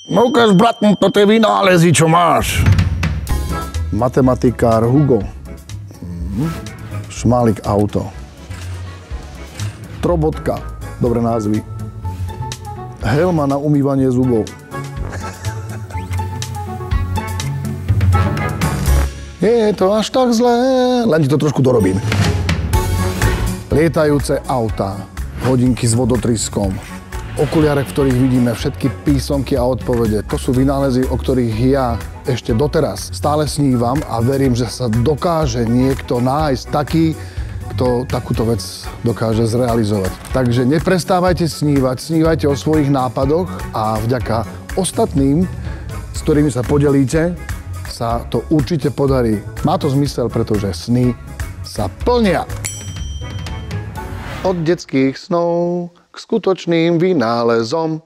No ukáž, bratn, to tie vynálezy, čo máš. Matematikár Hugo. Šmálik auto. Trobotka. Dobré názvy. Helma na umývanie zubov. Nie je to až tak zlé, len ti to trošku dorobím. Lietajúce autá, hodinky s vodotryskom, okuliare, v ktorých vidíme všetky písomky a odpovede. To sú vynálezy, o ktorých ja ešte doteraz stále snívam a verím, že sa dokáže niekto nájsť taký, kto takúto vec dokáže zrealizovať. Takže neprestávajte snívať, snívajte o svojich nápadoch a vďaka ostatným, s ktorými sa podelíte, sa to určite podarí. Má to zmysel, pretože sny sa plnia. Od detských snov k skutočným vynálezom.